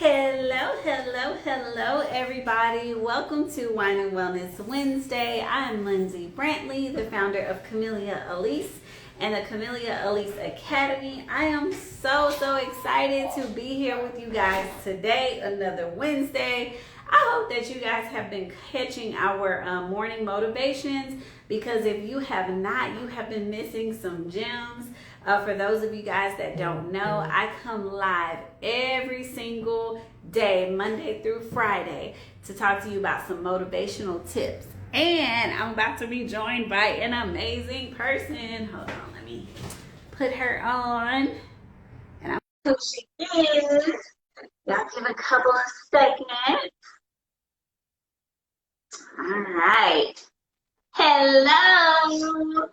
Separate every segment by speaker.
Speaker 1: Hello, hello, hello, everybody. Welcome to Wine and Wellness Wednesday. I'm Lindsay Brantley, the founder of Camellia Alise and the Camellia Alise Academy. I am so excited to be here with you guys today, another Wednesday. I hope that you guys have been catching our morning motivations because if you have not, you have been missing some gems. For those of you guys that don't know, I come live every single day, Monday through Friday, to talk to you about some motivational tips. And I'm about to be joined by an amazing person. Hold on, let me put her on. And I'm who she is. Y'all give a couple of seconds. All right. Hello.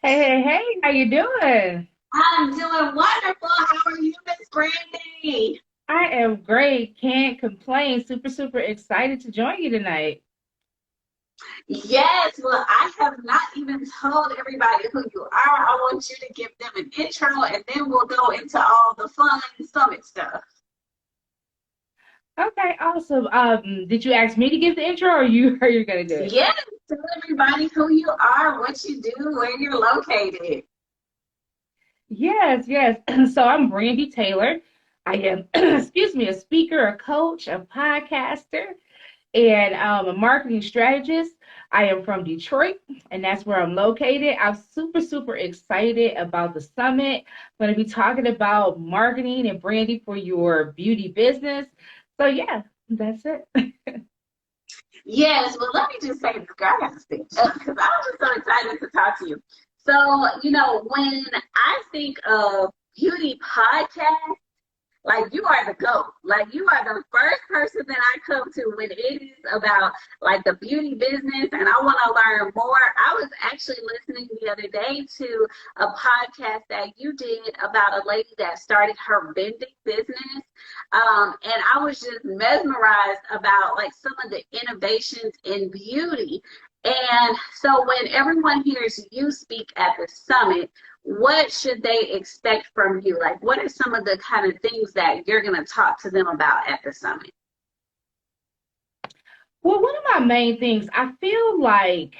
Speaker 2: Hey, how you doing?
Speaker 1: I'm doing wonderful. How are you, Miss Brandy?
Speaker 2: I am great. Can't complain. Super excited to join you tonight.
Speaker 1: Yes, well, I have not even told everybody who you are. I want you to give them an intro and then we'll go into all the fun summit stuff.
Speaker 2: Okay, awesome. Did you ask me to give the intro or you are you gonna do it?
Speaker 1: Yes, tell everybody who you are, what you do, where you're located.
Speaker 2: Yes. So I'm Brandy Taylor. I am, excuse me, a speaker, a coach, a podcaster, and a marketing strategist. I am from Detroit, and that's where I'm located. I'm super excited about the summit. I'm going to be talking about marketing and branding for your beauty business. So yeah, that's it.
Speaker 1: Yes, well, let me just say this, girl, I got to speak up because I'm just so excited to talk to you. So, when I think of beauty podcast, like you are the GOAT. Like you are the first person that I come to when it is about like the beauty business and I want to learn more. I was actually listening the other day to a podcast that you did about a lady that started her vending business. And I was just mesmerized about like some of the innovations in beauty. And so when everyone hears you speak at the summit, what should they expect from you? Like, what are some of the kind of things that you're going to talk to them about at the summit?
Speaker 2: Well, one of my main things, I feel like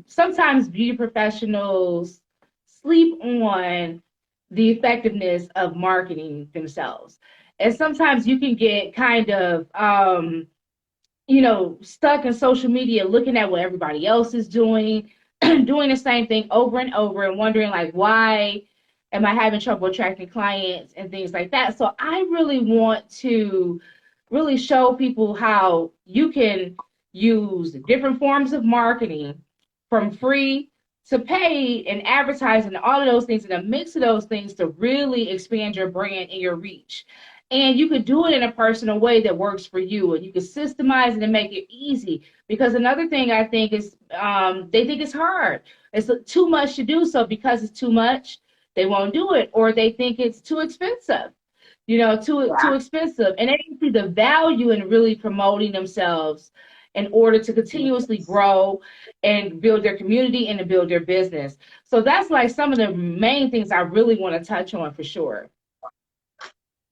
Speaker 2: sometimes beauty professionals sleep on the effectiveness of marketing themselves. And sometimes you can get kind of stuck in social media looking at what everybody else is doing, doing the same thing over and over and wondering like why am I having trouble attracting clients and things like that. So I really want to really show people how you can use different forms of marketing from free to paid and advertising and all of those things and a mix of those things to really expand your brand and your reach. And you could do it in a personal way that works for you, and you can systemize it and make it easy. Because another thing I think is they think it's hard. It's too much to do. So because it's too much, they won't do it, or they think it's too expensive. Too
Speaker 1: Yeah.
Speaker 2: expensive, and they don't see the value in really promoting themselves in order to continuously grow and build their community and to build their business. So that's like some of the main things I really want to touch on for sure.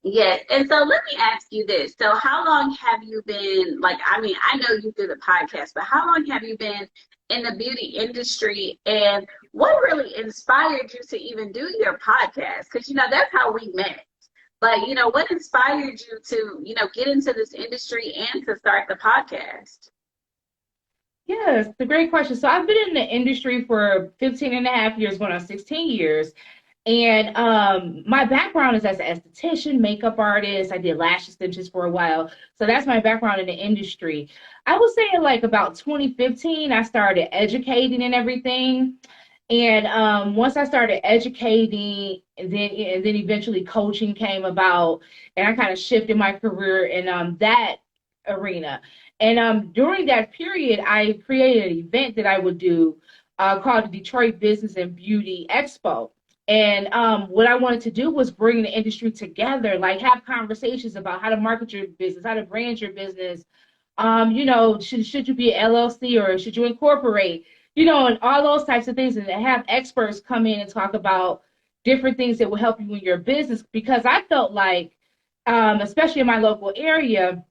Speaker 1: Yes. And so let me ask you this. So how long have you been, like, I mean, I know you did a podcast, but how long have you been in the beauty industry and what really inspired you to even do your podcast? Because, that's how we met. But, what inspired you to, get into this industry and to start the podcast?
Speaker 2: Yes, the great question. So I've been in the industry for 15 and a half years, going on 16 years. And my background is as an esthetician, makeup artist. I did lash extensions for a while. So that's my background in the industry. I would say in like about 2015, I started educating and everything. And once I started educating, and then eventually coaching came about, and I kind of shifted my career in that arena. And during that period, I created an event that I would do called the Detroit Business and Beauty Expo. And what I wanted to do was bring the industry together, like have conversations about how to market your business, how to brand your business. Should you be an LLC or should you incorporate? And all those types of things, and have experts come in and talk about different things that will help you in your business. Because I felt like especially in my local area,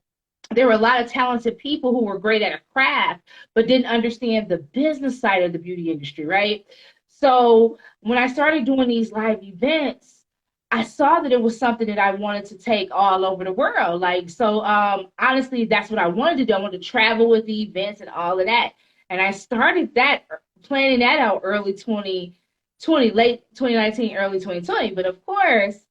Speaker 2: there were a lot of talented people who were great at a craft, but didn't understand the business side of the beauty industry, right? So when I started doing these live events, I saw that it was something that I wanted to take all over the world. Like, so honestly, that's what I wanted to do. I wanted to travel with the events and all of that. And I started that planning that out early 2020, late 2019, early 2020. But of course,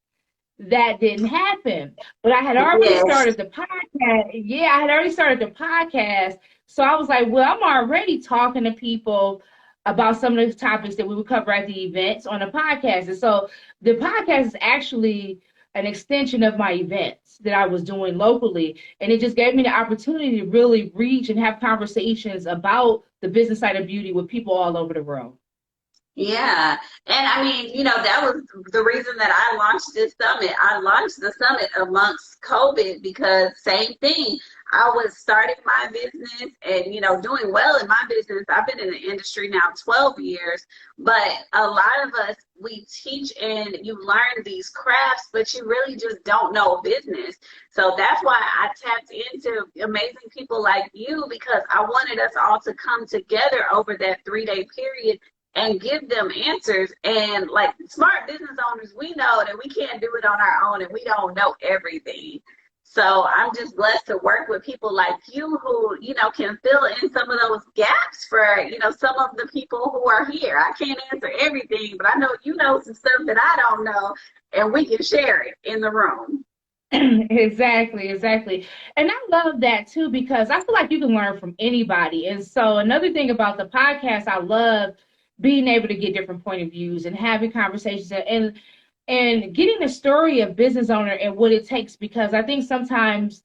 Speaker 2: that didn't happen. But I had already
Speaker 1: Yes.
Speaker 2: started the podcast. Yeah, I had already started the podcast. So I was like, well, I'm already talking to people about some of the topics that we would cover at the events on the podcast. And so the podcast is actually an extension of my events that I was doing locally. And it just gave me the opportunity to really reach and have conversations about the business side of beauty with people all over the world.
Speaker 1: Yeah. And I mean, that was the reason that I launched this summit. I launched the summit amongst COVID because same thing. I was starting my business and, doing well in my business. I've been in the industry now 12 years, but a lot of us, we teach and you learn these crafts, but you really just don't know business. So that's why I tapped into amazing people like you because I wanted us all to come together over that 3-day period and give them answers. And like smart business owners, we know that we can't do it on our own and we don't know everything. So I'm just blessed to work with people like you who, can fill in some of those gaps for, some of the people who are here. I can't answer everything, but I know you know some stuff that I don't know and we can share it in the room.
Speaker 2: Exactly, exactly. And I love that too because I feel like you can learn from anybody. And so another thing about the podcast, I love being able to get different point of views and having conversations and getting the story of business owner and what it takes because I think sometimes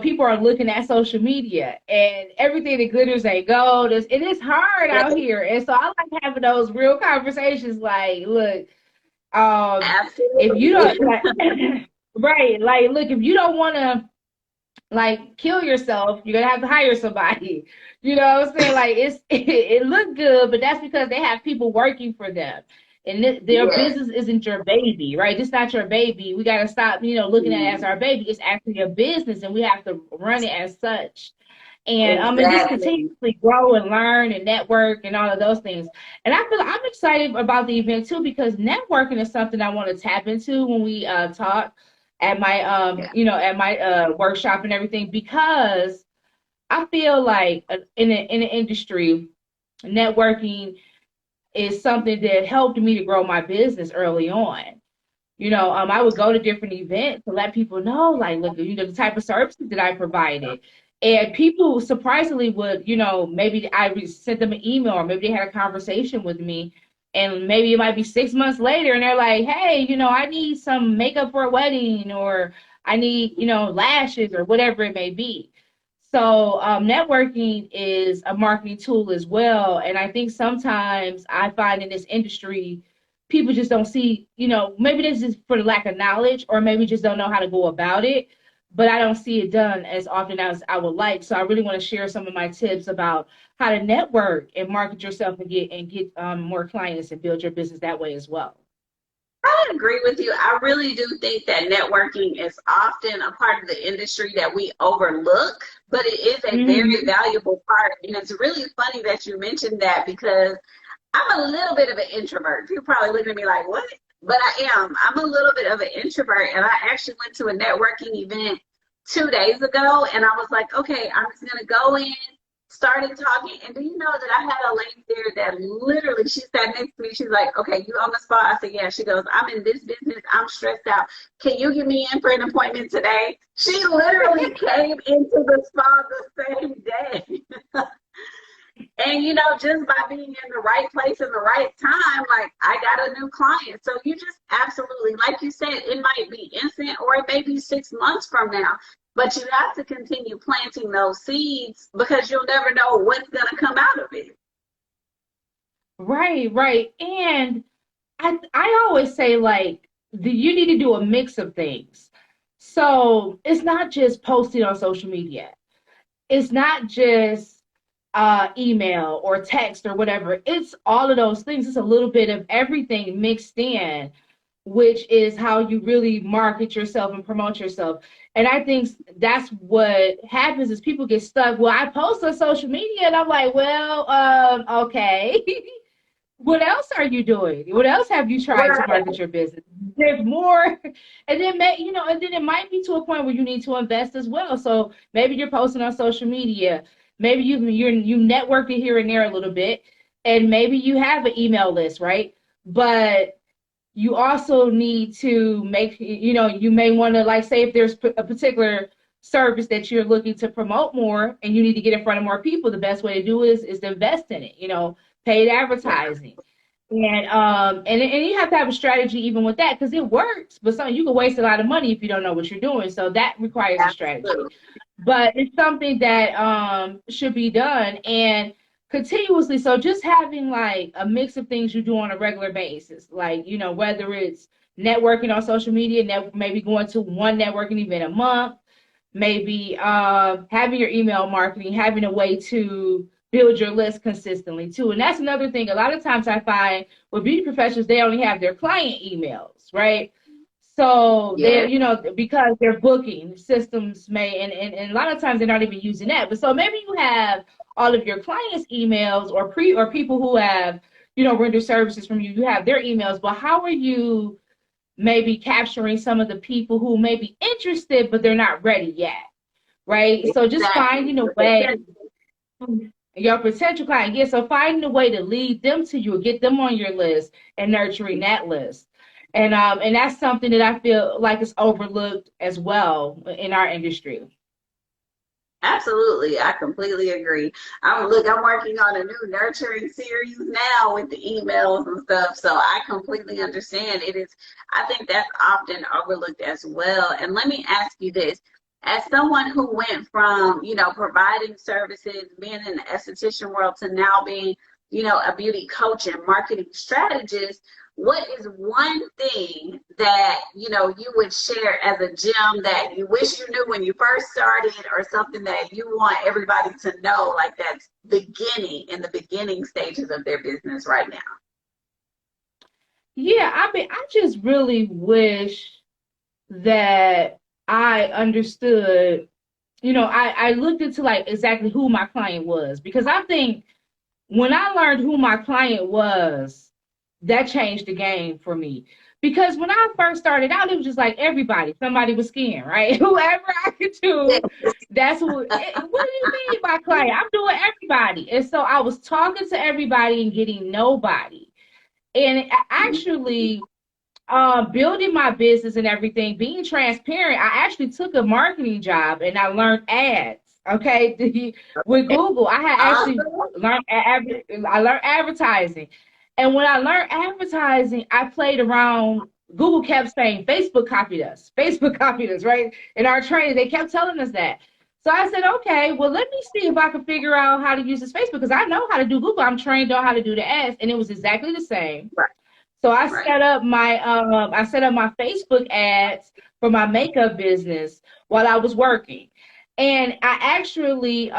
Speaker 2: people are looking at social media and everything that glitters ain't gold. It is hard out here. And so I like having those real conversations like, look, if you
Speaker 1: Absolutely.
Speaker 2: don't like right, like look, if you don't want to like kill yourself, you're gonna have to hire somebody. You know what I'm saying? Like it looked good, but that's because they have people working for them. And their
Speaker 1: Yes.
Speaker 2: business isn't your baby, right? It's not your baby. We got to stop, looking at it as
Speaker 1: Mhm.
Speaker 2: our baby. It's actually a business, and we have to run it as such. And just
Speaker 1: Exactly.
Speaker 2: continuously grow and learn and network and all of those things. And I feel I'm excited about the event too because networking is something I want to tap into when we talk at my
Speaker 1: Yeah.
Speaker 2: workshop and everything because I feel like in the industry, networking is something that helped me to grow my business early on. I would go to different events to let people know, like, look, the type of services that I provided. And people surprisingly would, maybe I would send them an email or maybe they had a conversation with me. And maybe it might be 6 months later and they're like, hey, I need some makeup for a wedding or I need, lashes or whatever it may be. So networking is a marketing tool as well. And I think sometimes I find in this industry, people just don't see, maybe this is for the lack of knowledge or maybe just don't know how to go about it. But I don't see it done as often as I would like. So I really want to share some of my tips about how to network and market yourself and get more clients and build your business that way as well.
Speaker 1: I agree with you. I really do think that networking is often a part of the industry that we overlook, but it is a very
Speaker 2: Hmm.
Speaker 1: valuable part. And it's really funny that you mentioned that because I'm a little bit of an introvert. People probably looking at me like, what? But I am. I'm a little bit of an introvert. And I actually went to a networking event 2 days ago. And I was like, okay, I'm just going to go in, started talking. And do you know that I had a lady there that literally, she sat next to me. She's like, okay, you on the spot? I said, yeah. She goes, I'm in this business. I'm stressed out. Can you get me in for an appointment today? She literally came into the spa the same day. And just by being in the right place in the right time, like I got a new client. So you just absolutely, like you said, it might be instant or it may be 6 months from now. But you have to continue planting those seeds because you'll never know what's gonna come out of it.
Speaker 2: Right, right. And I always say like you need to do a mix of things. So it's not just posting on social media. It's not just email or text or whatever. It's all of those things. It's a little bit of everything mixed in which is how you really market yourself and promote yourself. And I think that's what happens is people get stuck. Well, I post on social media and I'm like, well, okay. What else are you doing? What else have you tried to
Speaker 1: Right.
Speaker 2: market your business? There's more, and then and then it might be to a point where you need to invest as well. So maybe you're posting on social media, maybe you network it here and there a little bit, and maybe you have an email list, right? But you also need to make, you may want to, like, say if there's a particular service that you're looking to promote more and you need to get in front of more people, the best way to do is to invest in it, paid advertising. And you have to have a strategy even with that, because it works, but you can waste a lot of money if you don't know what you're doing. So that requires a strategy.
Speaker 1: Absolutely.
Speaker 2: But it's something that should be done and continuously. So just having like a mix of things you do on a regular basis, like, whether it's networking on social media, maybe going to one networking event a month, maybe having your email marketing, having a way to build your list consistently too. And that's another thing. A lot of times I find with beauty professionals, they only have their client emails, right? So
Speaker 1: Yeah.
Speaker 2: they're, because their booking systems may, and a lot of times they're not even using that. But so maybe you have all of your clients' emails or people who have, render services from you, you have their emails, but how are you maybe capturing some of the people who may be interested, but they're not ready yet, right? So just
Speaker 1: Exactly.
Speaker 2: finding a way, your potential client, yeah, so finding a way to lead them to you, get them on your list and nurturing that list. And that's something that I feel like is overlooked as well in our industry.
Speaker 1: Absolutely, I completely agree. I'm working on a new nurturing series now with the emails and stuff, so I completely understand. I think that's often overlooked as well. And let me ask you this. As someone who went from, providing services, being in the esthetician world to now being, a beauty coach and marketing strategist, what is one thing that you would share as a gem that you wish you knew when you first started, or something that you want everybody to know, like that's beginning in the beginning stages of their business right now?
Speaker 2: Yeah, I mean, I just really wish that I understood, I looked into like exactly who my client was, because I think when I learned who my client was, that changed the game for me. Because when I first started out, it was just like everybody, somebody was skiing, right? Whoever I could do, that's what do you mean by client? I'm doing everybody. And so I was talking to everybody and getting nobody. And actually, building my business and everything, being transparent, I actually took a marketing job and I learned ads. Okay, with Google, I had actually
Speaker 1: Awesome.
Speaker 2: I learned advertising, and when I learned advertising, I played around. Google kept saying Facebook copied us. Facebook copied us, right? In our training, they kept telling us that. So I said, okay, well, let me see if I can figure out how to use this Facebook, because I know how to do Google. I'm trained on how to do the ads, and it was exactly the same.
Speaker 1: Right,
Speaker 2: So
Speaker 1: right.
Speaker 2: I set up my Facebook ads for my makeup business while I was working. And I actually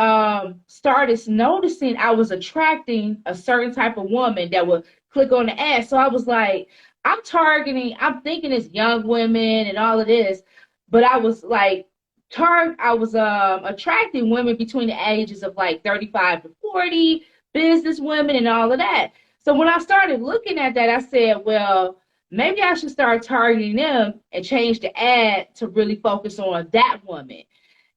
Speaker 2: started noticing I was attracting a certain type of woman that would click on the ad. So I was like, I'm thinking it's young women and all of this, but I was like, I was attracting women between the ages of like 35 to 40, business women and all of that. So when I started looking at that, I said, well, maybe I should start targeting them and change the ad to really focus on that woman.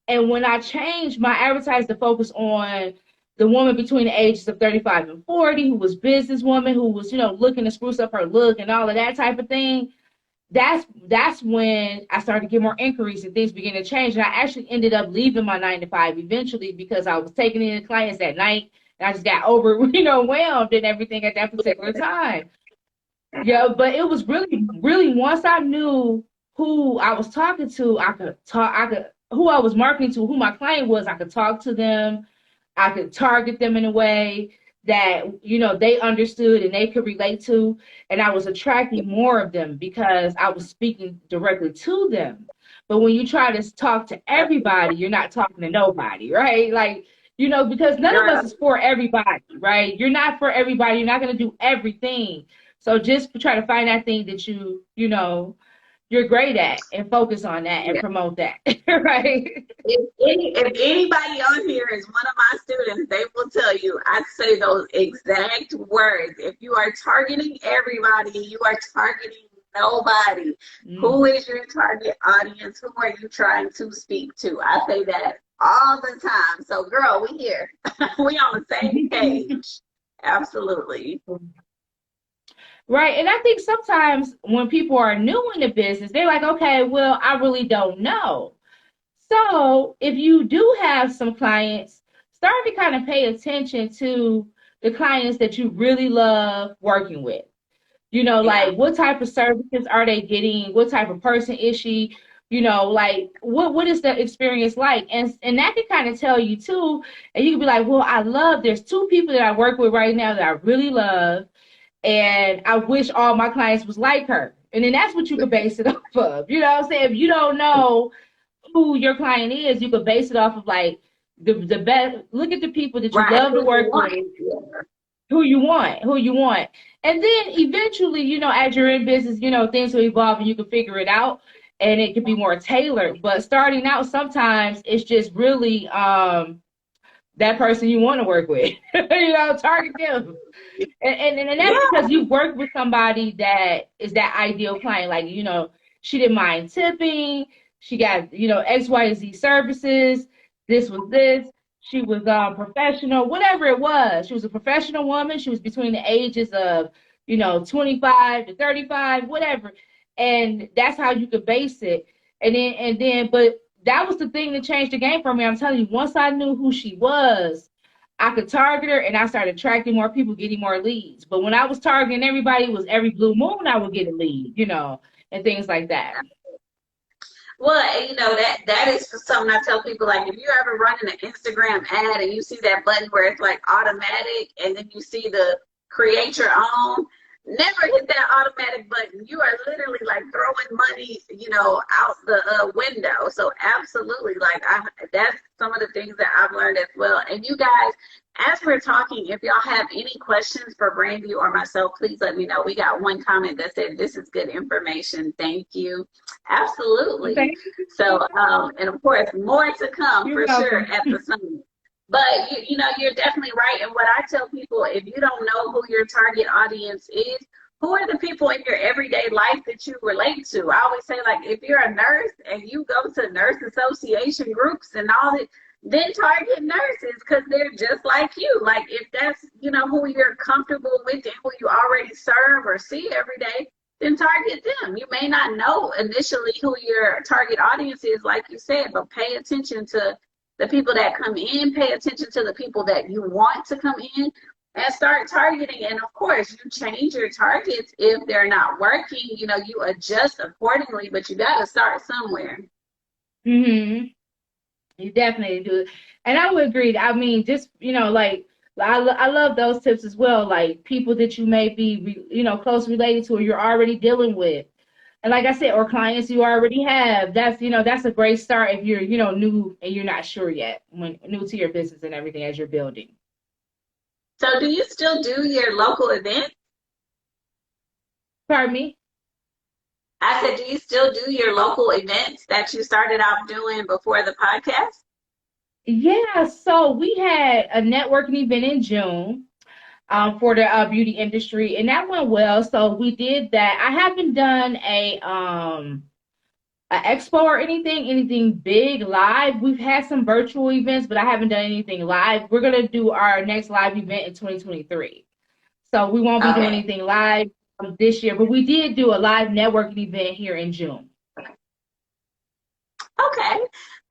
Speaker 2: And when I changed my advertising to focus on the woman between the ages of 35 and 40, who was businesswoman, who was, looking to spruce up her look and all of that type of thing, that's when I started to get more inquiries and things began to change. And I actually ended up leaving my 9 to 5 eventually, because I was taking in clients at night and I just got overwhelmed and everything at that particular time. Yeah, but it was really, really, once I knew who I was talking to, who I was marketing to, who my client was, I could talk to them, I could target them in a way that, they understood and they could relate to. And I was attracting more of them because I was speaking directly to them. But when you try to talk to everybody, you're not talking to nobody, right? Like, because none of us
Speaker 1: Girl,
Speaker 2: is for everybody, right? You're not for everybody. You're not going to do everything. So just try to find that thing that you're great at and focus on that and
Speaker 3: Yeah.
Speaker 2: promote that. Right?
Speaker 3: If anybody on here is one of my students, they will tell you I say those exact words. If you are targeting everybody, you are targeting nobody.
Speaker 2: Mm.
Speaker 3: Who is your target audience? Who are you trying to speak to? I say that all the time. So, girl, we here. We on the same page. Absolutely.
Speaker 2: Right. And I think sometimes when people are new in the business, they're like, okay, well, I really don't know. So if you do have some clients, start to kind of pay attention to the clients that you really love working with.
Speaker 3: Yeah.
Speaker 2: Like what type of services are they getting? What type of person is she? Like what is the experience like? And that can kind of tell you too. And you can be like, well, there's two people that I work with right now that I really love, and I wish all my clients was like her. And then that's what you could base it off of. You know what I'm saying? If you don't know who your client is, you could base it off of like the best. Look at the people that you
Speaker 3: Right.
Speaker 2: love to
Speaker 3: Who you
Speaker 2: work
Speaker 3: want?
Speaker 2: with,
Speaker 3: Yeah.
Speaker 2: who you want. And then eventually, as you're in business, things will evolve and you can figure it out and it can be more tailored. But starting out, sometimes it's just really that person you want to work with. Target them. And that's
Speaker 3: Yeah.
Speaker 2: because you worked with somebody that is that ideal client. Like, she didn't mind tipping. She got, X, Y, and Z services. This was this. She was professional, whatever it was. She was a professional woman. She was between the ages of, 25 to 35, whatever. And that's how you could base it. But that was the thing that changed the game for me. I'm telling you, once I knew who she was, I could target her and I started attracting more people, getting more leads. But when I was targeting everybody, it was every blue moon I would get a lead, and things like that.
Speaker 3: Well, and that is something I tell people. Like, if you're ever running an Instagram ad and you see that button where it's like automatic, and then you see the create your own, never hit that automatic button. You are literally like throwing money, out the window. So absolutely, like that's some of the things that I've learned as well. And you guys, as we're talking, if y'all have any questions for Brandy or myself, please let me know. We got one comment that said, "This is good information. Thank you." Absolutely.
Speaker 2: Okay.
Speaker 3: So, and of course, more to come
Speaker 2: You're
Speaker 3: for sure
Speaker 2: welcome.
Speaker 3: at the summit. But you're definitely right. And what I tell people, if you don't know who your target audience is, who are the people in your everyday life that you relate to? I always say, like, if you're a nurse and you go to nurse association groups and all that, then target nurses because they're just like you. Like, if that's, who you're comfortable with and who you already serve or see every day, then target them. You may not know initially who your target audience is, like you said, but pay attention to the people that come in, pay attention to the people that you want to come in, and start targeting. And of course, you change your targets if they're not working. You adjust accordingly, but you got to start somewhere.
Speaker 2: Hmm. You definitely do. And I would agree. I mean, just, like, I love those tips as well. Like people that you may be, close related to or you're already dealing with. And like I said, or clients you already have. That's a great start if you're, new and you're not sure yet, when new to your business and everything as you're building.
Speaker 3: So do you still do your local events?
Speaker 2: Pardon me?
Speaker 3: I said, do you still do your local events that you started off doing before the podcast?
Speaker 2: Yeah, so we had a networking event in June for the beauty industry, and that went well. So we did that. I haven't done a expo or anything big live. We've had some virtual events, but I haven't done anything live. We're gonna do our next live event in 2023. So we won't be doing
Speaker 3: Okay.
Speaker 2: anything live this year, but we did do a live networking event here in June.
Speaker 3: Okay.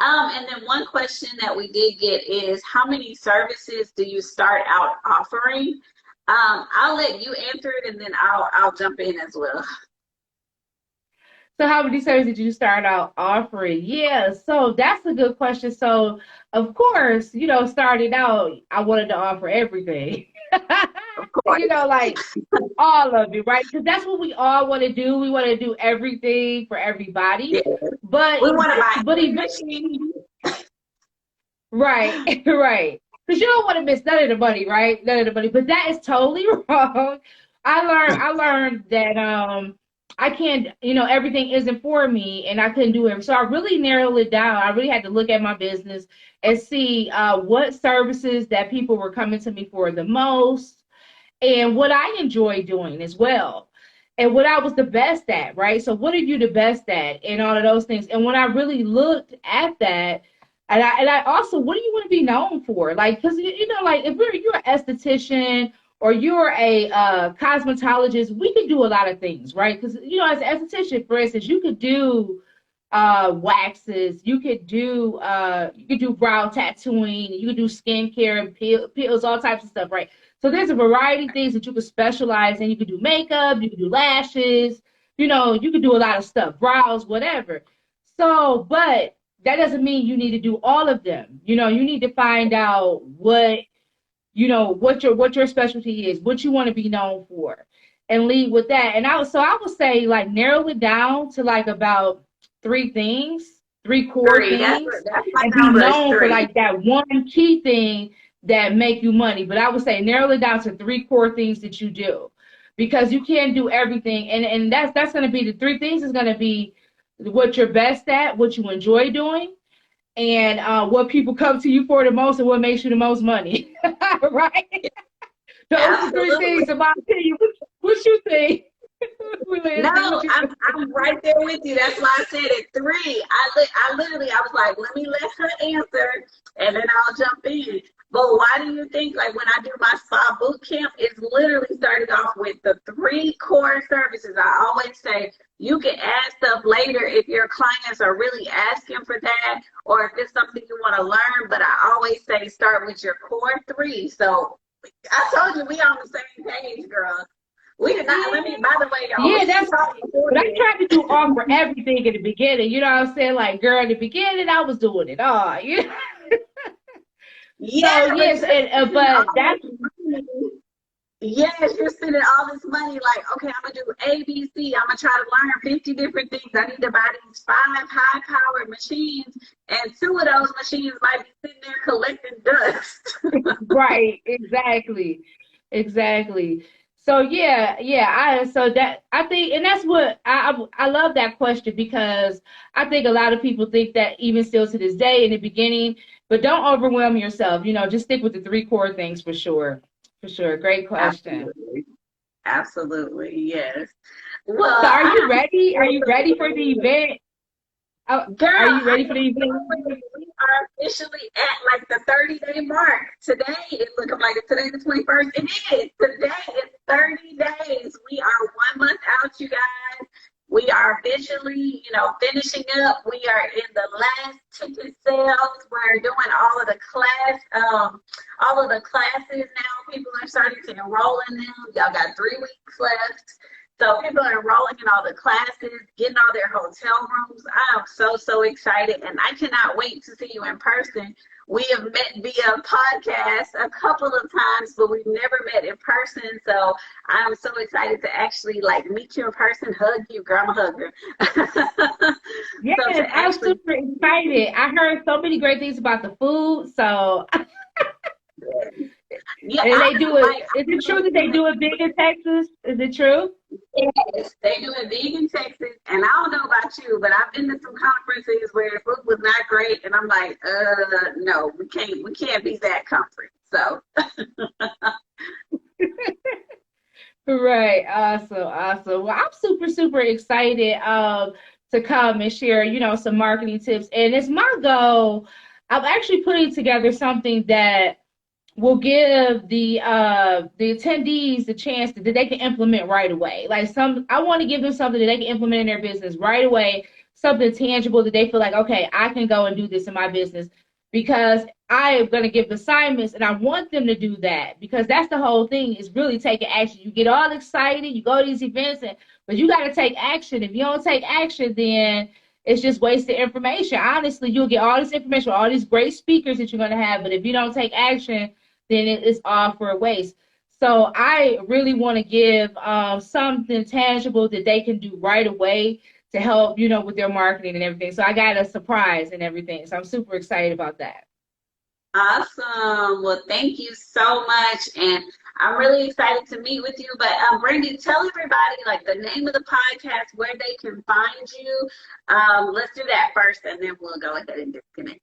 Speaker 3: And then one question that we did get is, how many services do you start out offering? I'll let you answer it, and then I'll jump in as well.
Speaker 2: So how many services did you start out offering? Yeah, so that's a good question. So of course, starting out, I wanted to offer everything.
Speaker 3: Of course.
Speaker 2: Like all of it, right? Because that's what we all want to do. We want to do everything for everybody.
Speaker 3: Yeah.
Speaker 2: But
Speaker 3: We want to buy
Speaker 2: but
Speaker 3: every
Speaker 2: eventually,
Speaker 3: machine.
Speaker 2: right, right. Because you don't want to miss none of the money, right? None of the money. But that is totally wrong. I learned that I can't, everything isn't for me and I couldn't do it. So I really narrowed it down. I really had to look at my business and see what services that people were coming to me for the most and what I enjoy doing as well. And what I was the best at, right? So what are you the best at and all of those things? And when I really looked at that, and I also, what do you want to be known for? Like, because like if you're an esthetician or you're a cosmetologist, we can do a lot of things, right? Because as an esthetician, for instance, you could do waxes, you could do brow tattooing, you could do skincare and pills, all types of stuff, right? So there's a variety of things that you could specialize in. You could do makeup, you could do lashes, you could do a lot of stuff, brows, whatever. So, but that doesn't mean you need to do all of them. You need to find out what your specialty is, what you want to be known for, and lead with that. And I would say like narrow it down to like about three core
Speaker 3: Three.
Speaker 2: things,
Speaker 3: That's my
Speaker 2: and be
Speaker 3: number is
Speaker 2: known for
Speaker 3: three.
Speaker 2: like that one key thing that make you money. But I would say narrow it down to three core things that you do, because you can't do everything. And that's going to be the three things is going to be what you're best at, what you enjoy doing, and what people come to you for the most, and what makes you the most money. Right? Those are three
Speaker 3: Absolutely.
Speaker 2: things, in my opinion. What you think?
Speaker 3: No, I'm right there with you. That's why I said it three. I literally I was like, let me let her answer, and then I'll jump in. But why do you think like when I do my spa boot camp, it's literally started off with the three core services? I always say you can add stuff later if your clients are really asking for that, or if it's something you want to learn. But I always say start with your core three. So I told you we on the same page, girl. We did not. Let me. By the way, y'all.
Speaker 2: Yeah, but I tried to do all for everything in the beginning. You know what I'm saying? Like, girl, in the beginning, I was doing it all.
Speaker 3: Yeah,
Speaker 2: So yes, but that's
Speaker 3: yes, you're spending all this money. Like, okay, I'm gonna do ABC. I'm gonna try to learn 50 different things. I need to buy these 5 high-powered machines, and 2 of those machines might be sitting there collecting dust.
Speaker 2: right. Exactly. So I think, and that's what I love that question, because I think a lot of people think that even still to this day in the beginning, but don't overwhelm yourself. Just stick with the three core things for sure. For sure. Great question.
Speaker 3: Absolutely, absolutely, yes.
Speaker 2: So
Speaker 3: Well,
Speaker 2: are you ready? Are you ready for the event?
Speaker 3: girl,
Speaker 2: Are you ready for the event?
Speaker 3: we are officially at like the 30-day mark. Today is looking like today the 21st. It is. Today is 30 days. We are 1 month out, you guys. We are officially, finishing up. We are in the last ticket sales. We're doing all of the classes now. People are starting to enroll in them. Y'all got 3 weeks left. So people are enrolling in all the classes, getting all their hotel rooms. I am so excited, and I cannot wait to see you in person. We have met via podcast a couple of times, but we've never met in person. So I'm so excited to actually meet you in person, hug you, girl. I'm a hugger.
Speaker 2: Yes, I'm super excited. I heard so many great things about the food. So
Speaker 3: yeah,
Speaker 2: and they do it. Is it true that they do it big in Texas? Is it true?
Speaker 3: Yes, they do it big in Texas, and I don't know about you, but I've been to some conferences where the food was not great, and I'm like, no, we can't be that conference. So,
Speaker 2: Right. Awesome. Well, I'm super excited to come and share, some marketing tips. And it's my goal. I'm actually putting together something that will give the attendees the chance that they can implement right away. I want to give them something that they can implement in their business right away, something tangible that they feel like, okay, I can go and do this in my business, because I am going to give assignments and I want them to do that, because that's the whole thing, is really taking action. You get all excited, you go to these events, but you got to take action. If you don't take action, then it's just wasted information. Honestly, you'll get all this information, all these great speakers that you're going to have, but if you don't take action, then it's all for a waste. So I really want to give something tangible that they can do right away to help, with their marketing and everything. So I got a surprise and everything. So I'm super excited about that.
Speaker 3: awesome. Well, thank you so much. And I'm really excited to meet with you. But Brandy, tell everybody like the name of the podcast, where they can find you. Let's do that first, and then we'll go ahead and disconnect.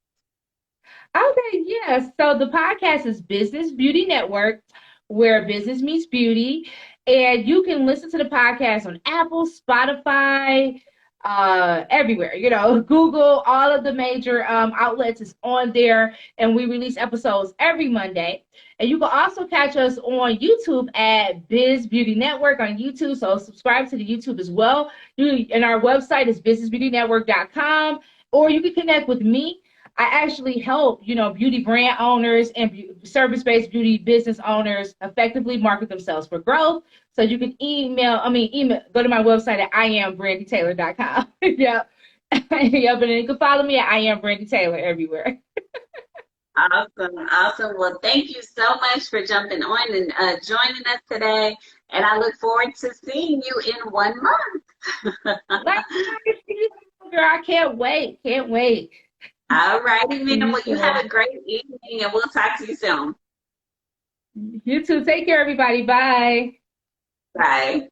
Speaker 2: Okay, yeah. So the podcast is Business Beauty Network, where business meets beauty. And you can listen to the podcast on Apple, Spotify, everywhere, Google, all of the major outlets is on there. And we release episodes every Monday. And you can also catch us on YouTube at Biz Beauty Network on YouTube. So subscribe to the YouTube as well. And our website is businessbeautynetwork.com. Or you can connect with me. I actually help, beauty brand owners and service-based beauty business owners effectively market themselves for growth. So you can go to my website at iambrandytaylor.com. Yep. Yep. And then you can follow me at iambrandytaylor everywhere.
Speaker 3: Awesome. Well, thank you so much for jumping on and joining us today. And I look forward to seeing you in 1 month.
Speaker 2: Girl, I can't wait. Can't wait.
Speaker 3: All righty, man. Well, you have a great evening, and we'll talk to you soon.
Speaker 2: You too. Take care, everybody. Bye.
Speaker 3: Bye.